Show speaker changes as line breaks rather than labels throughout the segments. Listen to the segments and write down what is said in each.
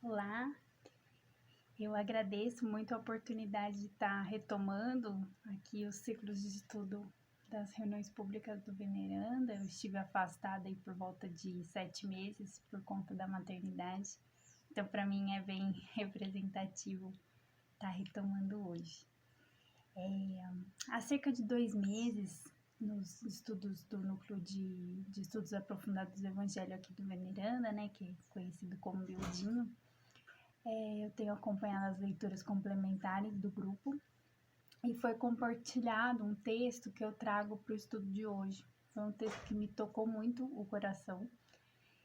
Olá, eu agradeço muito a oportunidade de estar retomando aqui os ciclos de estudo das reuniões públicas do Veneranda. Eu estive afastada aí por volta de 7 meses por conta da maternidade, então para mim é bem representativo estar retomando hoje. Há cerca de 2 meses, nos estudos do Núcleo de Estudos Aprofundados do Evangelho aqui do Veneranda, né, que é conhecido como Biudinho, eu tenho acompanhado as leituras complementares do grupo e foi compartilhado um texto que eu trago para o estudo de hoje. Foi um texto que me tocou muito o coração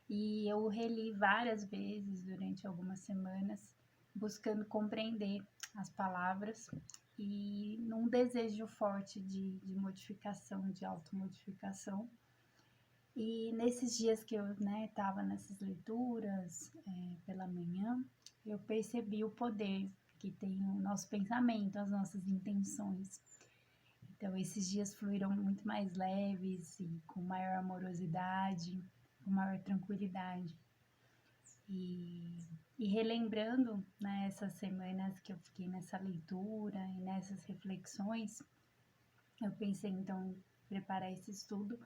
e eu reli várias vezes durante algumas semanas, buscando compreender as palavras e num desejo forte de modificação, de automodificação. E nesses dias que eu estava nessas leituras pela manhã, eu percebi o poder que tem o nosso pensamento, as nossas intenções. Então, esses dias fluíram muito mais leves e com maior amorosidade, com maior tranquilidade. E relembrando essas semanas que eu fiquei nessa leitura e nessas reflexões, eu pensei então em preparar esse estudo.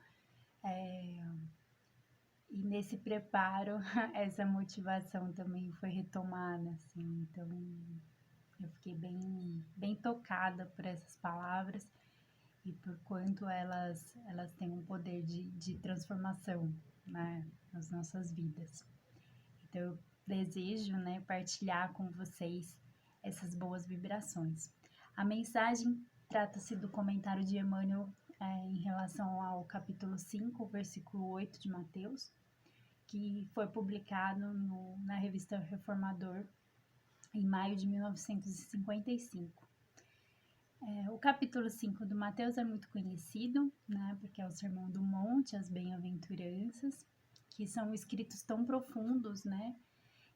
E nesse preparo, essa motivação também foi retomada, assim, então eu fiquei bem tocada por essas palavras e por quanto elas têm um poder de transformação, né, nas nossas vidas. Então eu desejo, partilhar com vocês essas boas vibrações. A mensagem trata-se do comentário de Emmanuel em relação ao capítulo 5, versículo 8 de Mateus, que foi publicado na revista Reformador em maio de 1955. O capítulo 5 do Mateus é muito conhecido, porque é o Sermão do Monte, as Bem-aventuranças, que são escritos tão profundos,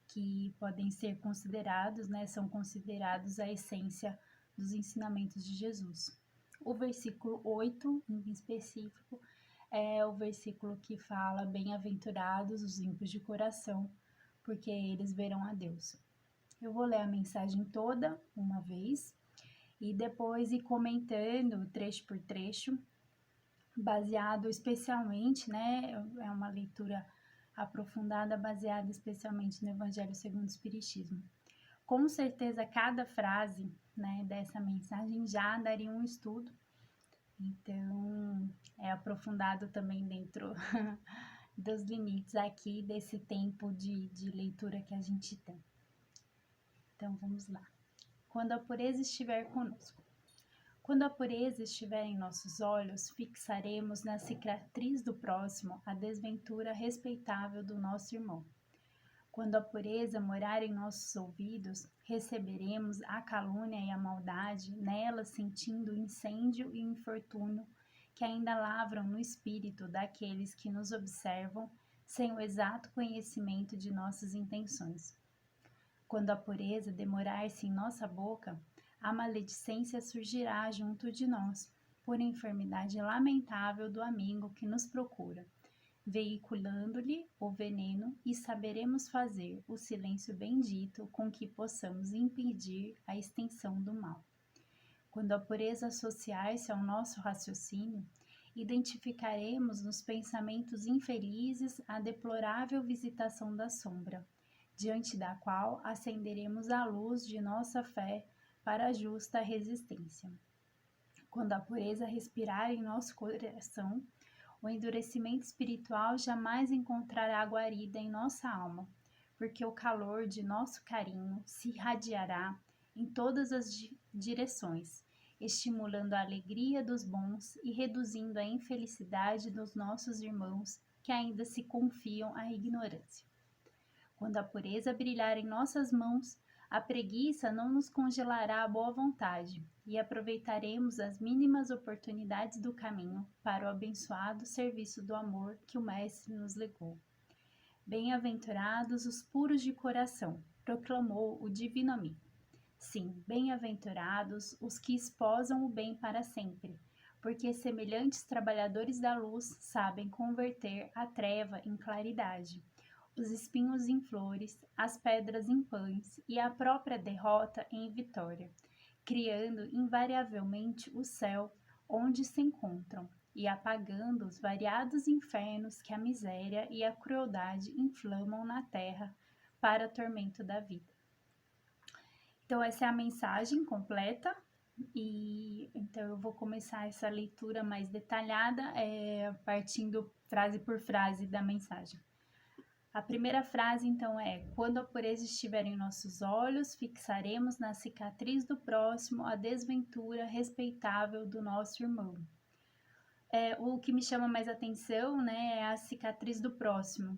que podem ser considerados, são considerados a essência dos ensinamentos de Jesus. O versículo 8, em específico, é o versículo que fala: bem-aventurados os limpos de coração, porque eles verão a Deus. Eu vou ler a mensagem toda uma vez e depois ir comentando trecho por trecho, baseado especialmente, é uma leitura aprofundada, baseada especialmente no Evangelho segundo o Espiritismo. Com certeza, cada frase dessa mensagem já daria um estudo, então é aprofundado também dentro dos limites aqui desse tempo de leitura que a gente tem. Então vamos lá. Quando a pureza estiver conosco. Quando a pureza estiver em nossos olhos, fixaremos na cicatriz do próximo a desventura respeitável do nosso irmão. Quando a pureza morar em nossos ouvidos, receberemos a calúnia e a maldade, nela sentindo o incêndio e o infortúnio que ainda lavram no espírito daqueles que nos observam sem o exato conhecimento de nossas intenções. Quando a pureza demorar-se em nossa boca, a maledicência surgirá junto de nós, por enfermidade lamentável do amigo que nos procura, veiculando-lhe o veneno, e saberemos fazer o silêncio bendito com que possamos impedir a extensão do mal. Quando a pureza associar-se ao nosso raciocínio, identificaremos nos pensamentos infelizes a deplorável visitação da sombra, diante da qual acenderemos a luz de nossa fé para a justa resistência. Quando a pureza respirar em nosso coração, o endurecimento espiritual jamais encontrará guarida em nossa alma, porque o calor de nosso carinho se irradiará em todas as direções, estimulando a alegria dos bons e reduzindo a infelicidade dos nossos irmãos que ainda se confiam à ignorância. Quando a pureza brilhar em nossas mãos, a preguiça não nos congelará a boa vontade e aproveitaremos as mínimas oportunidades do caminho para o abençoado serviço do amor que o Mestre nos legou. Bem-aventurados os puros de coração, proclamou o Divino Amigo. Sim, bem-aventurados os que esposam o bem para sempre, porque semelhantes trabalhadores da luz sabem converter a treva em claridade, os espinhos em flores, as pedras em pães e a própria derrota em vitória, criando invariavelmente o céu onde se encontram e apagando os variados infernos que a miséria e a crueldade inflamam na terra para tormento da vida. Então, essa é a mensagem completa. E então eu vou começar essa leitura mais detalhada, partindo frase por frase da mensagem. A primeira frase, então, é: quando a pureza estiver em nossos olhos, fixaremos na cicatriz do próximo a desventura respeitável do nosso irmão. O que me chama mais atenção, né, é a cicatriz do próximo.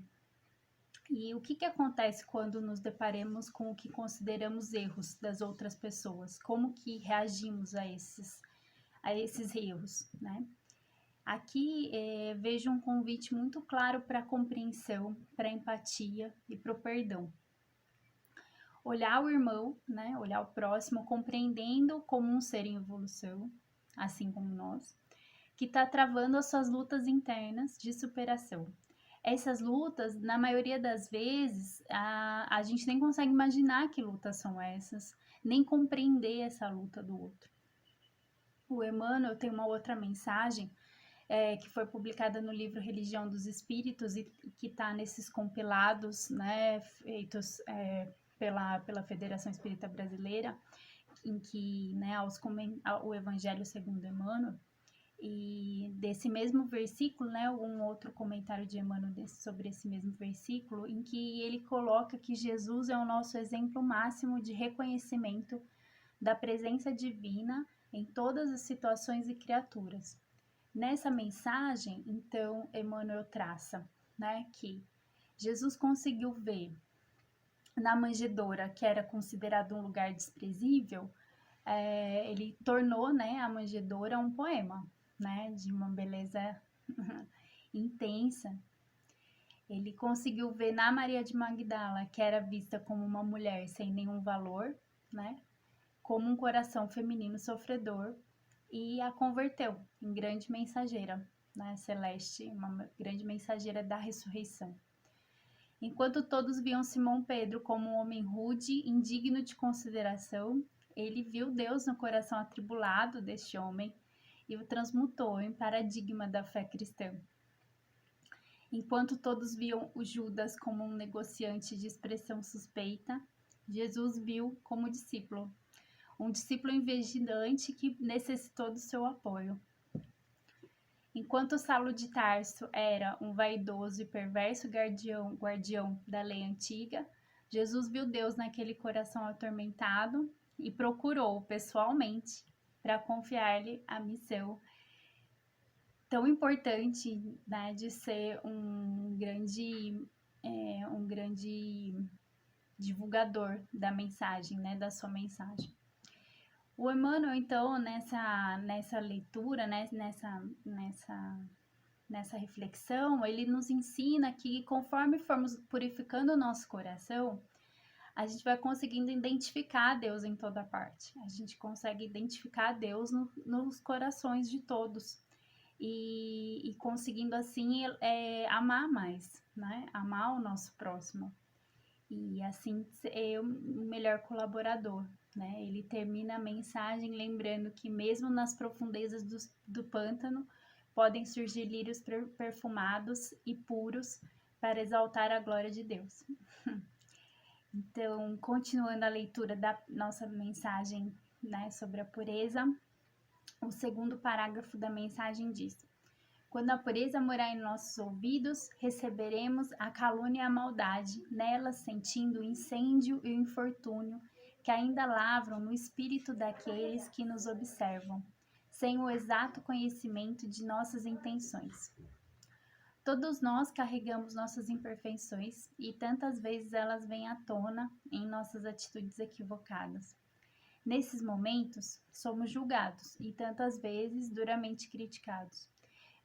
E o que acontece quando nos deparamos com o que consideramos erros das outras pessoas? Como que reagimos a esses erros, né? Aqui vejo um convite muito claro para a compreensão, para a empatia e para o perdão. Olhar o irmão, né? Olhar o próximo, compreendendo como um ser em evolução, assim como nós, que está travando as suas lutas internas de superação. Essas lutas, na maioria das vezes, a gente nem consegue imaginar que lutas são essas, nem compreender essa luta do outro. O Emmanuel tem uma outra mensagem que foi publicada no livro Religião dos Espíritos e que está nesses compilados, né, feitos pela Federação Espírita Brasileira, em que, né, o Evangelho segundo Emmanuel. E desse mesmo versículo, né, um outro comentário de Emmanuel sobre esse mesmo versículo, em que ele coloca que Jesus é o nosso exemplo máximo de reconhecimento da presença divina em todas as situações e criaturas. Nessa mensagem, então, Emmanuel traça, né, que Jesus conseguiu ver na manjedoura, que era considerado um lugar desprezível, ele tornou, né, a manjedoura um poema, né, de uma beleza intensa. Ele conseguiu ver na Maria de Magdala, que era vista como uma mulher sem nenhum valor, né, como um coração feminino sofredor, e a converteu em grande mensageira, né, celeste, uma grande mensageira da ressurreição. Enquanto todos viam Simão Pedro como um homem rude, indigno de consideração, ele viu Deus no coração atribulado deste homem e o transmutou em paradigma da fé cristã. Enquanto todos viam o Judas como um negociante de expressão suspeita, Jesus viu como discípulo, um discípulo vigilante que necessitou do seu apoio. Enquanto Saulo de Tarso era um vaidoso e perverso guardião da lei antiga, Jesus viu Deus naquele coração atormentado e procurou pessoalmente para confiar-lhe a missão tão importante, né, de ser um grande divulgador da mensagem, né, da sua mensagem. O Emmanuel, então, nessa leitura, né, nessa reflexão, ele nos ensina que conforme formos purificando o nosso coração, a gente vai conseguindo identificar Deus em toda parte. A gente consegue identificar Deus nos corações de todos. E conseguindo assim amar mais, né? Amar o nosso próximo. E assim ser o melhor colaborador, né? Ele termina a mensagem lembrando que mesmo nas profundezas do pântano podem surgir lírios perfumados e puros para exaltar a glória de Deus. Então, continuando a leitura da nossa mensagem, né, sobre a pureza, o segundo parágrafo da mensagem diz: quando a pureza morar em nossos ouvidos, receberemos a calúnia e a maldade, nelas sentindo o incêndio e o infortúnio que ainda lavram no espírito daqueles que nos observam, sem o exato conhecimento de nossas intenções. Todos nós carregamos nossas imperfeições e tantas vezes elas vêm à tona em nossas atitudes equivocadas. Nesses momentos, somos julgados e tantas vezes duramente criticados.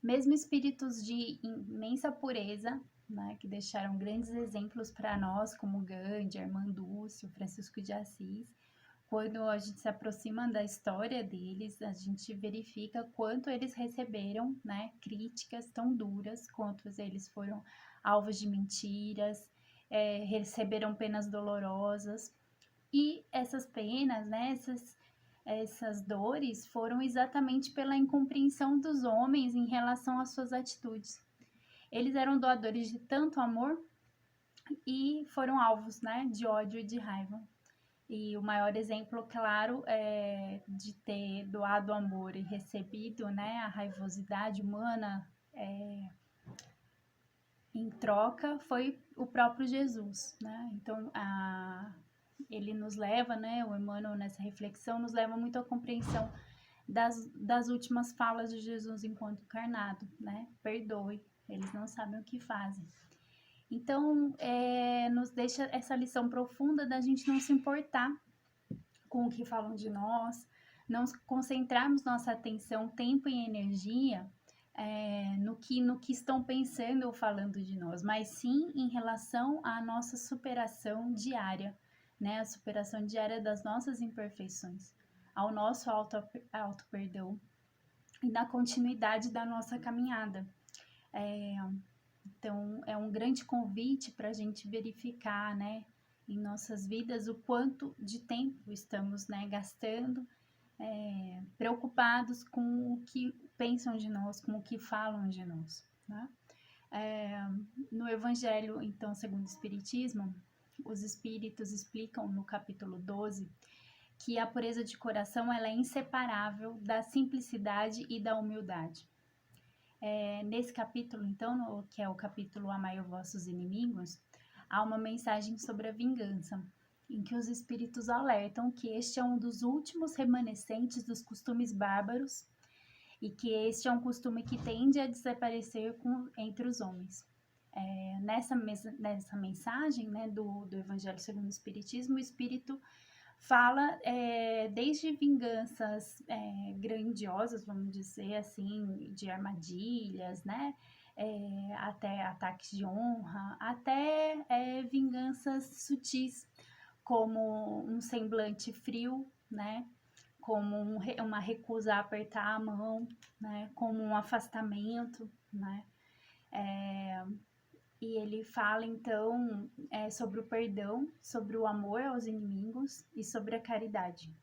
Mesmo espíritos de imensa pureza, né, que deixaram grandes exemplos para nós, como Gandhi, Armandúcio, Francisco de Assis, quando a gente se aproxima da história deles, a gente verifica quanto eles receberam, né, críticas tão duras, quanto eles foram alvos de mentiras, receberam penas dolorosas. E essas penas, né, essas dores foram exatamente pela incompreensão dos homens em relação às suas atitudes. Eles eram doadores de tanto amor e foram alvos, né, de ódio e de raiva. E o maior exemplo, claro, de ter doado amor e recebido, né, a raivosidade humana em troca foi o próprio Jesus, né? Então, ele nos leva, né, o Emmanuel nessa reflexão nos leva muito à compreensão das últimas falas de Jesus enquanto encarnado, né? Perdoe, eles não sabem o que fazem. Então, nos deixa essa lição profunda da gente não se importar com o que falam de nós, não concentrarmos nossa atenção, tempo e energia no que estão pensando ou falando de nós, mas sim em relação à nossa superação diária, né? A superação diária das nossas imperfeições, ao nosso auto perdão e na continuidade da nossa caminhada. Então, é um grande convite para a gente verificar, né, em nossas vidas o quanto de tempo estamos, né, gastando, preocupados com o que pensam de nós, com o que falam de nós, né? No Evangelho, então, segundo o Espiritismo, os Espíritos explicam no capítulo 12 que a pureza de coração ela é inseparável da simplicidade e da humildade. Nesse capítulo, então, que é o capítulo Amai os vossos inimigos, há uma mensagem sobre a vingança, em que os espíritos alertam que este é um dos últimos remanescentes dos costumes bárbaros e que este é um costume que tende a desaparecer entre os homens. Nessa mensagem, né, do Evangelho segundo o Espiritismo, o Espírito fala desde vinganças grandiosas, vamos dizer assim, de armadilhas, né? Até ataques de honra, até vinganças sutis, como um semblante frio, né? Como uma recusa a apertar a mão, né? Como um afastamento, né? E ele fala, então, sobre o perdão, sobre o amor aos inimigos e sobre a caridade.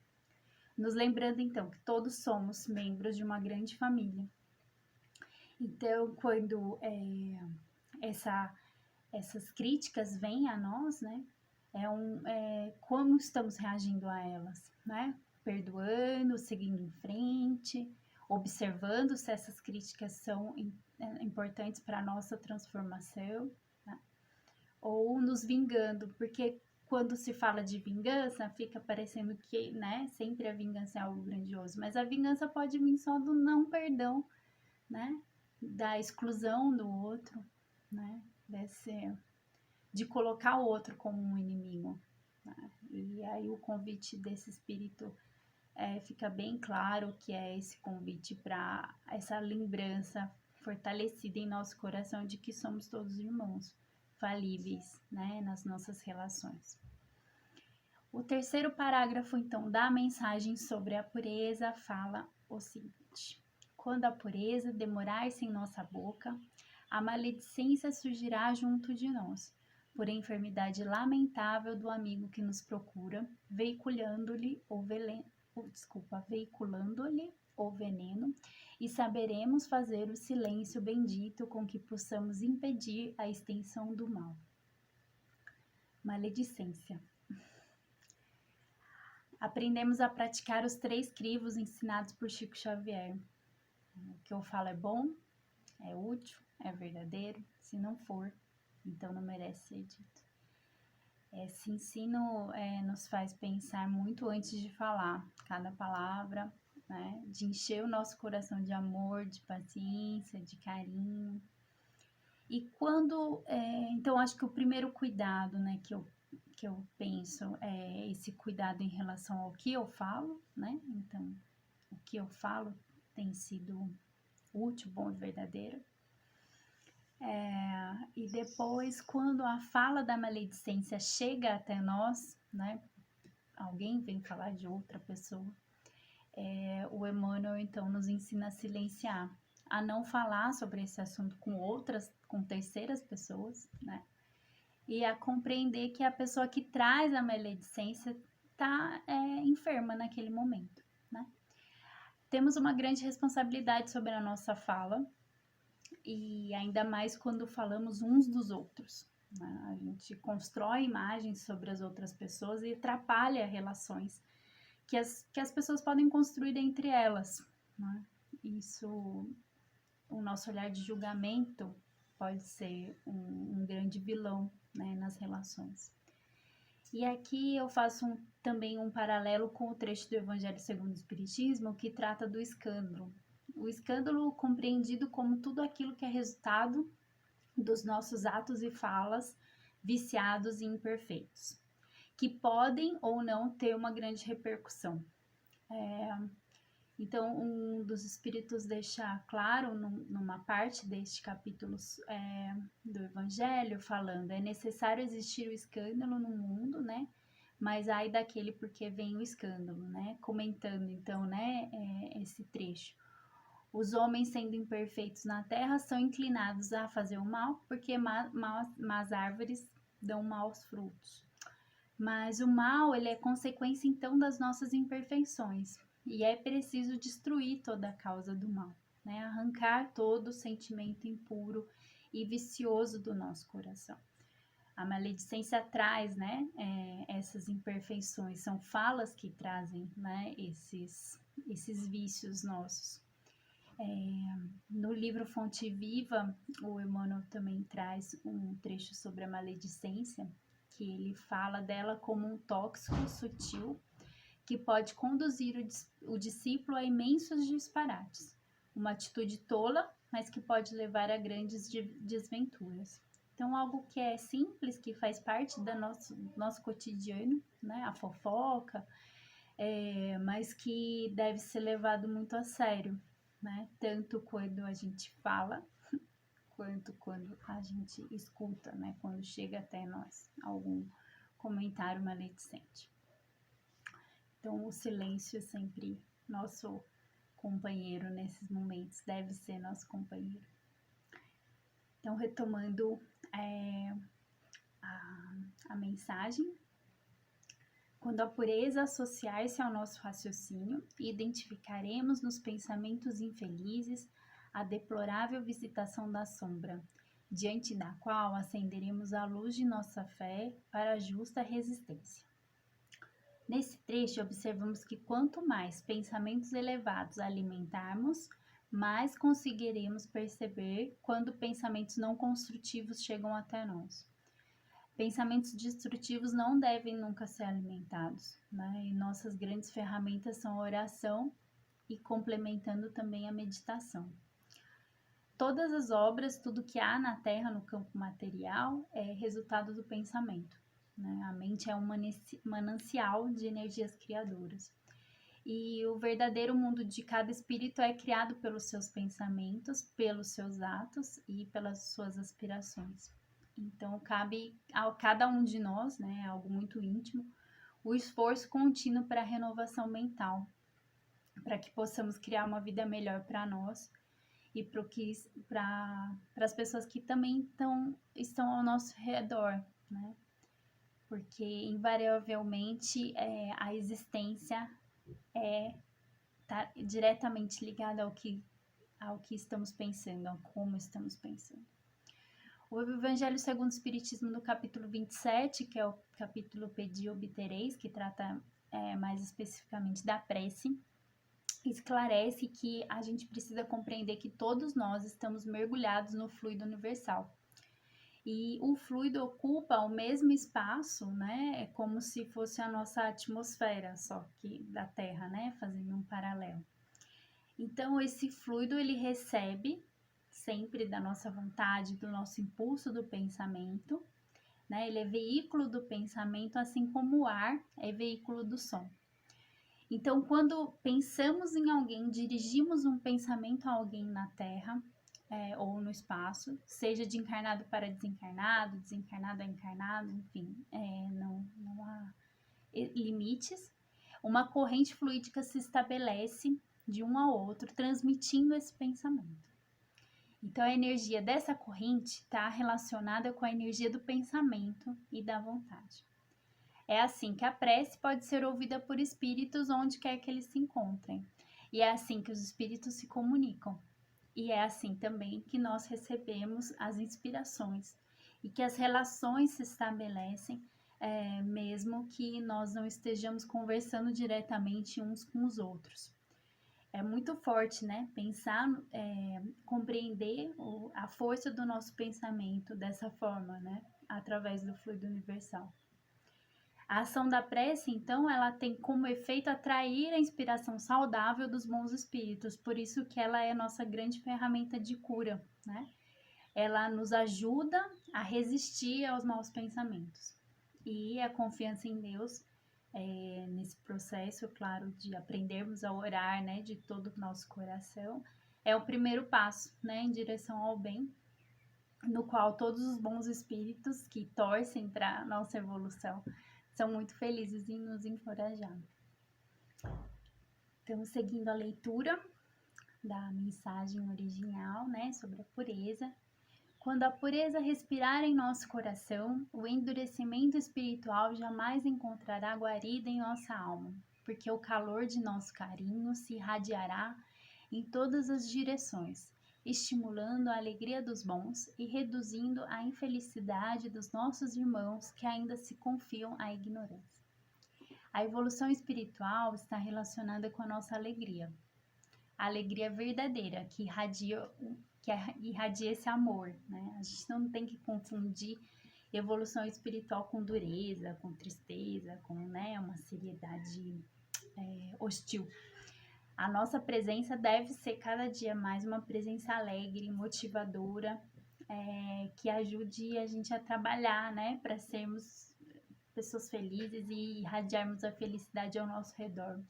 Nos lembrando, então, que todos somos membros de uma grande família. Então, quando essas críticas vêm a nós, né? Como estamos reagindo a elas, né? Perdoando, seguindo em frente, observando se essas críticas são importantes para a nossa transformação, né? Ou nos vingando, porque quando se fala de vingança, fica parecendo que, né, sempre a vingança é algo grandioso, mas a vingança pode vir só do não perdão, né, da exclusão do outro, né, de colocar o outro como um inimigo, né? E aí o convite desse espírito fica bem claro que é esse convite para essa lembrança fortalecida em nosso coração de que somos todos irmãos, falíveis, né, nas nossas relações. O terceiro parágrafo, então, da mensagem sobre a pureza fala o seguinte: quando a pureza demorar-se em nossa boca, a maledicência surgirá junto de nós, por enfermidade lamentável do amigo que nos procura, veiculando-lhe o veneno, e saberemos fazer o silêncio bendito com que possamos impedir a extensão do mal. Maledicência. Aprendemos a praticar os 3 crivos ensinados por Chico Xavier. O que eu falo é bom, é útil, é verdadeiro. Se não for, então não merece ser dito. Esse ensino nos faz pensar muito antes de falar cada palavra, né? De encher o nosso coração de amor, de paciência, de carinho. E quando... então, acho que o primeiro cuidado, né, que eu penso é esse cuidado em relação ao que eu falo, né? Então, o que eu falo tem sido útil, bom e verdadeiro. E depois, quando a fala da maledicência chega até nós, né? Alguém vem falar de outra pessoa, o Emmanuel, então, nos ensina a silenciar, a não falar sobre esse assunto com terceiras pessoas, né? e a compreender que a pessoa que traz a maledicência está enferma naquele momento, né? Temos uma grande responsabilidade sobre a nossa fala, e ainda mais quando falamos uns dos outros, né? A gente constrói imagens sobre as outras pessoas e atrapalha relações que as pessoas podem construir entre elas, né? Isso, o nosso olhar de julgamento pode ser um grande vilão, né, nas relações. E aqui eu faço também um paralelo com o trecho do Evangelho segundo o Espiritismo, que trata do escândalo. O escândalo compreendido como tudo aquilo que é resultado dos nossos atos e falas viciados e imperfeitos, que podem ou não ter uma grande repercussão. Então, um dos espíritos deixa claro numa parte deste capítulo do Evangelho, falando: é necessário existir o escândalo no mundo, né? Mas ai daquele porque vem o escândalo, né? Comentando, então, né, esse trecho. Os homens, sendo imperfeitos na terra, são inclinados a fazer o mal, porque más árvores dão maus frutos. Mas o mal, ele é consequência, então, das nossas imperfeições. E é preciso destruir toda a causa do mal, né? Arrancar todo o sentimento impuro e vicioso do nosso coração. A maledicência traz, né, essas imperfeições, são falas que trazem, né, esses vícios nossos. No livro Fonte Viva, o Emmanuel também traz um trecho sobre a maledicência, que ele fala dela como um tóxico sutil que pode conduzir o discípulo a imensos disparates. Uma atitude tola, mas que pode levar a grandes desventuras. Então, algo que é simples, que faz parte do nosso cotidiano, né? A fofoca, mas que deve ser levado muito a sério, né? Tanto quando a gente fala, quanto quando a gente escuta, né? Quando chega até nós algum comentário maledicente. Então, o silêncio é sempre nosso companheiro nesses momentos, deve ser nosso companheiro. Então, retomando a mensagem, quando a pureza associar-se ao nosso raciocínio, identificaremos nos pensamentos infelizes a deplorável visitação da sombra, diante da qual acenderemos a luz de nossa fé para a justa resistência. Nesse trecho, observamos que quanto mais pensamentos elevados alimentarmos, mais conseguiremos perceber quando pensamentos não construtivos chegam até nós. Pensamentos destrutivos não devem nunca ser alimentados, né? E nossas grandes ferramentas são a oração e complementando também a meditação. Todas as obras, tudo que há na Terra, no campo material, é resultado do pensamento. Né? A mente é um manancial de energias criadoras. E o verdadeiro mundo de cada espírito é criado pelos seus pensamentos, pelos seus atos e pelas suas aspirações. Então, cabe a cada um de nós, né, algo muito íntimo, o esforço contínuo para a renovação mental, para que possamos criar uma vida melhor para nós e para as pessoas que também estão ao nosso redor, né? Porque invariavelmente a existência está diretamente ligada ao que estamos pensando, ao como estamos pensando. O Evangelho segundo o Espiritismo, no capítulo 27, que é o capítulo Pedi Obtereis, que trata mais especificamente da prece, esclarece que a gente precisa compreender que todos nós estamos mergulhados no fluido universal. E o fluido ocupa o mesmo espaço, né? É como se fosse a nossa atmosfera, só que da Terra, né? Fazendo um paralelo. Então, esse fluido, ele recebe sempre da nossa vontade, do nosso impulso do pensamento, né? Ele é veículo do pensamento, assim como o ar é veículo do som. Então, quando pensamos em alguém, dirigimos um pensamento a alguém na Terra ou no espaço, seja de encarnado para desencarnado, desencarnado a encarnado, enfim, não há limites. Uma corrente fluídica se estabelece de um ao outro, transmitindo esse pensamento. Então, a energia dessa corrente está relacionada com a energia do pensamento e da vontade. É assim que a prece pode ser ouvida por espíritos onde quer que eles se encontrem. E é assim que os espíritos se comunicam. E é assim também que nós recebemos as inspirações e que as relações se estabelecem, mesmo que nós não estejamos conversando diretamente uns com os outros. É muito forte, né? Pensar, compreender a força do nosso pensamento dessa forma, né? Através do fluido universal. A ação da prece, então, ela tem como efeito atrair a inspiração saudável dos bons espíritos, por isso que ela é a nossa grande ferramenta de cura, né? Ela nos ajuda a resistir aos maus pensamentos. E a confiança em Deus, nesse processo, claro, de aprendermos a orar, né, de todo o nosso coração, é o primeiro passo, né, em direção ao bem, no qual todos os bons espíritos que torcem para a nossa evolução são muito felizes em nos encorajar. Estamos seguindo a leitura da mensagem original, né, sobre a pureza. Quando a pureza respirar em nosso coração, o endurecimento espiritual jamais encontrará guarida em nossa alma, porque o calor de nosso carinho se irradiará em todas as direções, estimulando a alegria dos bons e reduzindo a infelicidade dos nossos irmãos que ainda se confiam à ignorância. A evolução espiritual está relacionada com a nossa alegria. A alegria verdadeira, que irradia esse amor, né? A gente não tem que confundir evolução espiritual com dureza, com tristeza, com, né, uma seriedade hostil. A nossa presença deve ser cada dia mais uma presença alegre, motivadora, que ajude a gente a trabalhar, né, para sermos pessoas felizes e irradiarmos a felicidade ao nosso redor.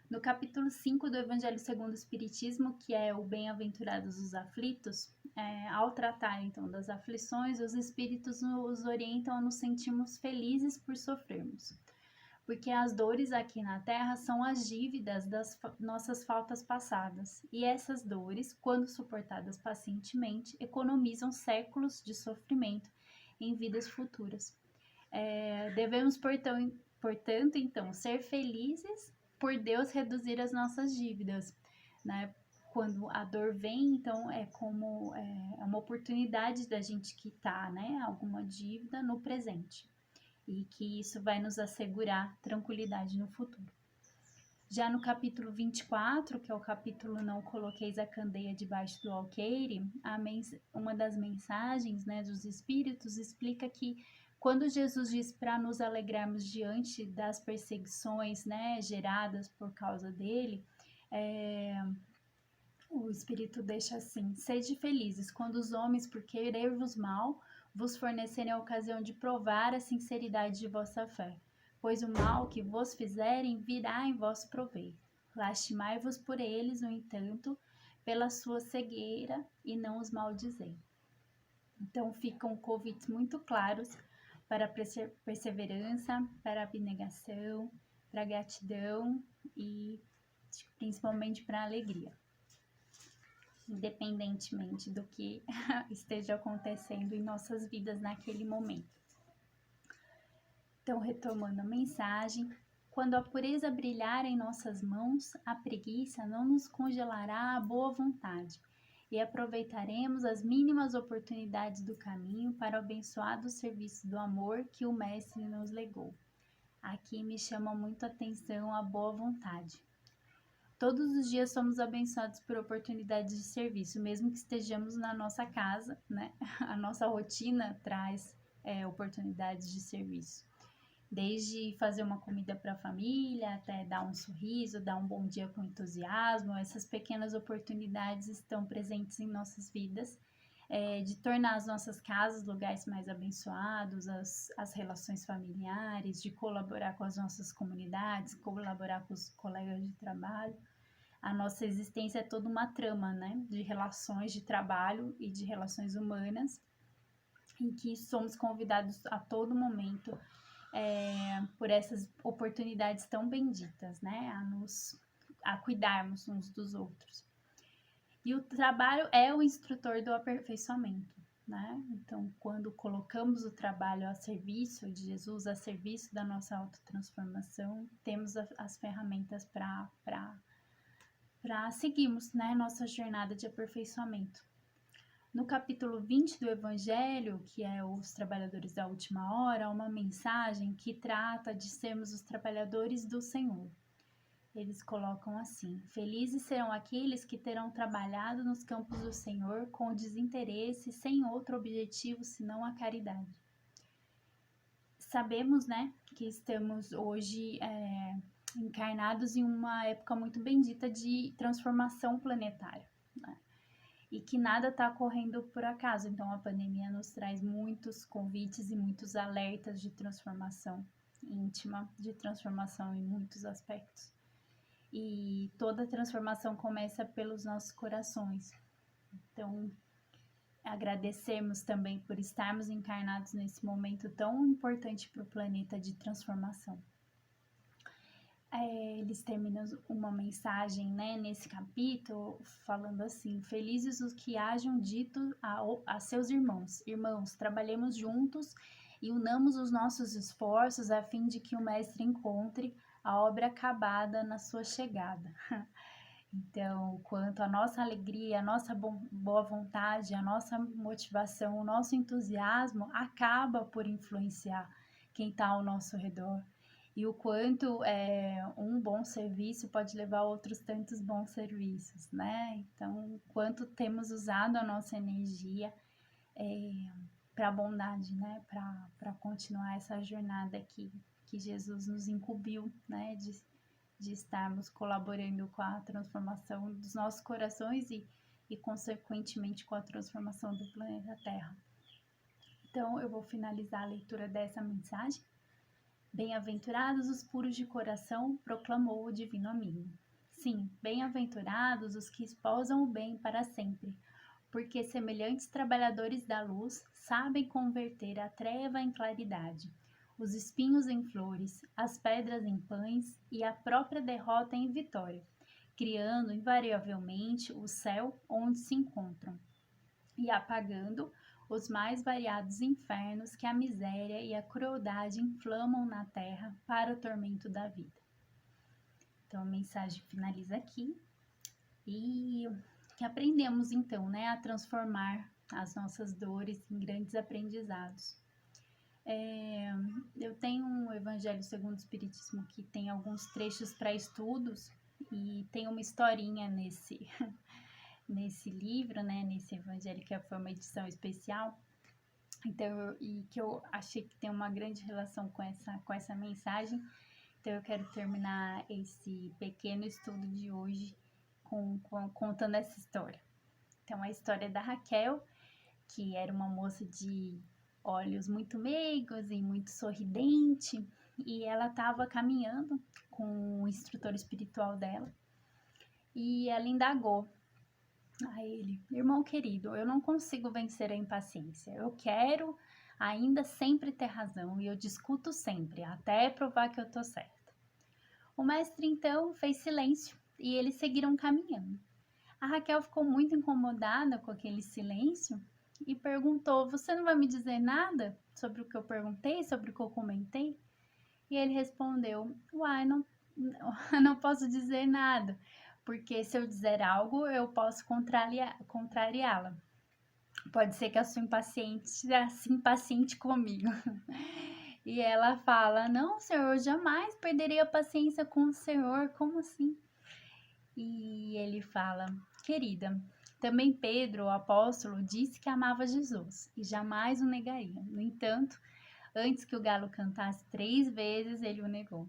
No capítulo 5 do Evangelho segundo o Espiritismo, que é o Bem-aventurados os aflitos, ao tratar então das aflições, os espíritos nos orientam a nos sentirmos felizes por sofrermos. Porque as dores aqui na Terra são as dívidas das nossas faltas passadas. E essas dores, quando suportadas pacientemente, economizam séculos de sofrimento em vidas futuras. Devemos, portanto, então, ser felizes por Deus reduzir as nossas dívidas, né? Quando a dor vem, então é como uma oportunidade da gente quitar, né, alguma dívida no presente e que isso vai nos assegurar tranquilidade no futuro. Já no capítulo 24, que é o capítulo Não Coloqueis a Candeia Debaixo do Alqueire, uma das mensagens, né, dos espíritos explica que quando Jesus diz para nos alegrarmos diante das perseguições, né, geradas por causa dele, o Espírito deixa assim: sede felizes quando os homens, por querer-vos mal, vos fornecerem a ocasião de provar a sinceridade de vossa fé, pois o mal que vos fizerem virá em vosso proveito. Lastimai-vos por eles, no entanto, pela sua cegueira, e não os maldizei. Então ficam convites muito claros para a perseverança, para a abnegação, para a gratidão e principalmente para a alegria, independentemente do que esteja acontecendo em nossas vidas naquele momento. Então, retomando a mensagem, quando a pureza brilhar em nossas mãos, a preguiça não nos congelará a boa vontade, e aproveitaremos as mínimas oportunidades do caminho para o abençoado serviço do amor que o Mestre nos legou. Aqui me chama muito a atenção a boa vontade. Todos os dias somos abençoados por oportunidades de serviço, mesmo que estejamos na nossa casa, né? A nossa rotina traz oportunidades de serviço. Desde fazer uma comida para a família, até dar um sorriso, dar um bom dia com entusiasmo, essas pequenas oportunidades estão presentes em nossas vidas, de tornar as nossas casas lugares mais abençoados, as relações familiares, de colaborar com as nossas comunidades, colaborar com os colegas de trabalho. A nossa existência é toda uma trama, né, de relações de trabalho e de relações humanas, em que somos convidados a todo momento por essas oportunidades tão benditas, né, a cuidarmos uns dos outros. E o trabalho é o instrutor do aperfeiçoamento, né? Então, quando colocamos o trabalho a serviço de Jesus, a serviço da nossa autotransformação, temos as ferramentas para seguirmos, né, nossa jornada de aperfeiçoamento. No capítulo 20 do Evangelho, que é os trabalhadores da última hora, há uma mensagem que trata de sermos os trabalhadores do Senhor. Eles colocam assim: felizes serão aqueles que terão trabalhado nos campos do Senhor com desinteresse, sem outro objetivo senão a caridade. Sabemos, né, que estamos hoje encarnados em uma época muito bendita de transformação planetária, né? E que nada está ocorrendo por acaso. Então, a pandemia nos traz muitos convites e muitos alertas de transformação íntima, de transformação em muitos aspectos. E toda transformação começa pelos nossos corações. Então, agradecermos também por estarmos encarnados nesse momento tão importante para o planeta de transformação. Eles terminam uma mensagem, né, nesse capítulo, falando assim: felizes os que hajam dito a seus irmãos: irmãos, trabalhemos juntos e unamos os nossos esforços a fim de que o Mestre encontre a obra acabada na sua chegada. Então, quanto a nossa alegria, a nossa boa vontade, a nossa motivação, o nosso entusiasmo acaba por influenciar quem está ao nosso redor. E o quanto um bom serviço pode levar a outros tantos bons serviços, né? Então, quanto temos usado a nossa energia para a bondade, né? Para continuar essa jornada que Jesus nos incumbiu, né? De estarmos colaborando com a transformação dos nossos corações e consequentemente, com a transformação do planeta Terra. Então, eu vou finalizar a leitura dessa mensagem. Bem-aventurados os puros de coração, proclamou o divino amigo. Sim, bem-aventurados os que esposam o bem para sempre, porque semelhantes trabalhadores da luz sabem converter a treva em claridade, os espinhos em flores, as pedras em pães e a própria derrota em vitória, criando invariavelmente o céu onde se encontram e apagando os mais variados infernos que a miséria e a crueldade inflamam na terra para o tormento da vida. Então a mensagem finaliza aqui e que aprendemos então, né, a transformar as nossas dores em grandes aprendizados. Eu tenho um Evangelho segundo o Espiritismo que tem alguns trechos para estudos e tem uma historinha nesse livro, né, nesse Evangelho, que foi uma edição especial, então, e que eu achei que tem uma grande relação com essa mensagem. Então, eu quero terminar esse pequeno estudo de hoje contando essa história. Então, a história da Raquel, que era uma moça de olhos muito meigos e muito sorridente, e ela estava caminhando com o instrutor espiritual dela, e ela indagou a ele: irmão querido, eu não consigo vencer a impaciência. Eu quero ainda sempre ter razão e eu discuto sempre, até provar que eu tô certa. O mestre então fez silêncio e eles seguiram caminhando. A Raquel ficou muito incomodada com aquele silêncio e perguntou: você não vai me dizer nada sobre o que eu perguntei, sobre o que eu comentei? E ele respondeu: uai, não posso dizer nada, porque se eu dizer algo, eu posso contrariá-la. Pode ser que a sua impaciente se impaciente comigo. E ela fala: não, senhor, eu jamais perderia a paciência com o senhor, como assim? E ele fala: querida, também Pedro, o apóstolo, disse que amava Jesus e jamais o negaria. No entanto, antes que o galo cantasse 3 vezes, ele o negou.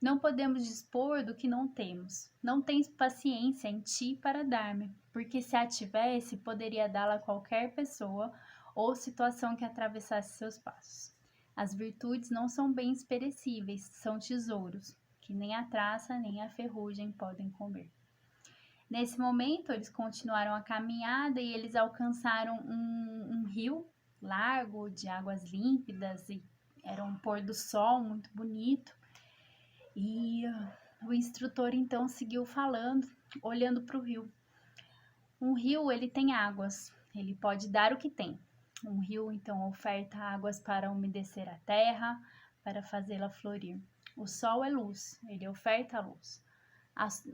Não podemos dispor do que não temos. Não tens paciência em ti para dar-me, porque se a tivesse, poderia dá-la a qualquer pessoa ou situação que atravessasse seus passos. As virtudes não são bens perecíveis, são tesouros, que nem a traça nem a ferrugem podem comer. Nesse momento, eles continuaram a caminhada e eles alcançaram um rio largo, de águas límpidas, e era um pôr do sol muito bonito. E o instrutor então seguiu falando, olhando para o rio. Um rio, ele tem águas, ele pode dar o que tem. Um rio, então, oferta águas para umedecer a terra, para fazê-la florir. O sol é luz, ele oferta a luz.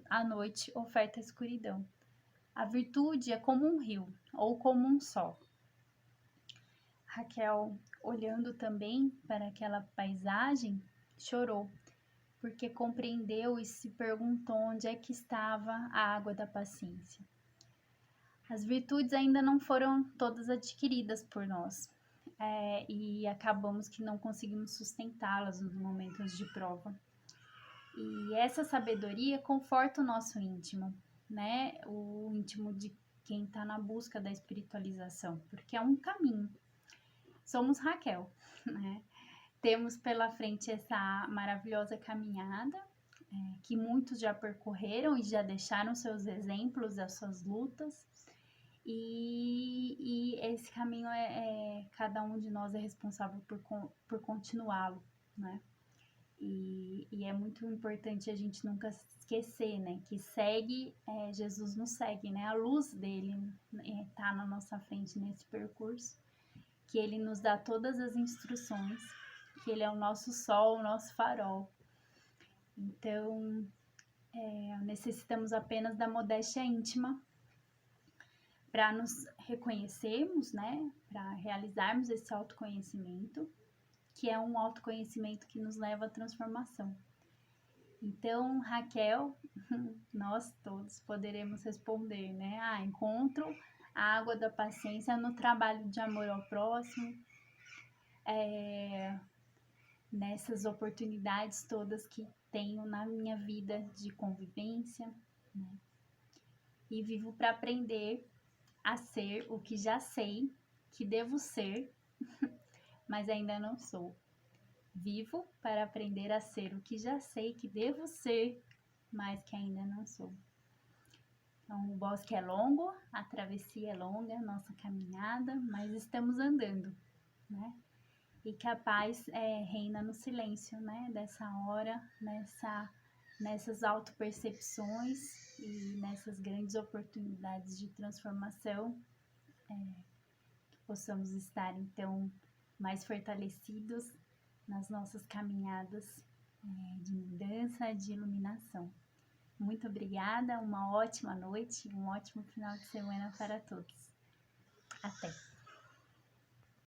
A noite oferta a escuridão. A virtude é como um rio ou como um sol. Raquel, olhando também para aquela paisagem, chorou, porque compreendeu e se perguntou onde é que estava a água da paciência. As virtudes ainda não foram todas adquiridas por nós, e acabamos que não conseguimos sustentá-las nos momentos de prova. E essa sabedoria conforta o nosso íntimo, né? O íntimo de quem está na busca da espiritualização, porque é um caminho. Somos Raquel, né? Temos pela frente essa maravilhosa caminhada, que muitos já percorreram e já deixaram seus exemplos, as suas lutas. E esse caminho cada um de nós é responsável por continuá-lo, né? E é muito importante a gente nunca esquecer, né? Que Jesus nos segue, né? A luz dele tá na nossa frente nesse percurso, que ele nos dá todas as instruções, que ele é o nosso sol, o nosso farol. Então, necessitamos apenas da modéstia íntima para nos reconhecermos, né? Para realizarmos esse autoconhecimento, que é um autoconhecimento que nos leva à transformação. Então, Raquel, nós todos poderemos responder, né? Encontro a água da paciência no trabalho de amor ao próximo, nessas oportunidades todas que tenho na minha vida de convivência, né? E vivo para aprender a ser o que já sei que devo ser, mas ainda não sou. Vivo para aprender a ser o que já sei que devo ser, mas que ainda não sou. Então, o bosque é longo, a travessia é longa, nossa caminhada, mas estamos andando, né? E que a paz reina no silêncio, né? Dessa hora, nessas autopercepções e nessas grandes oportunidades de transformação, que possamos estar, então, mais fortalecidos nas nossas caminhadas de mudança, de iluminação. Muito obrigada, uma ótima noite, um ótimo final de semana para todos. Até!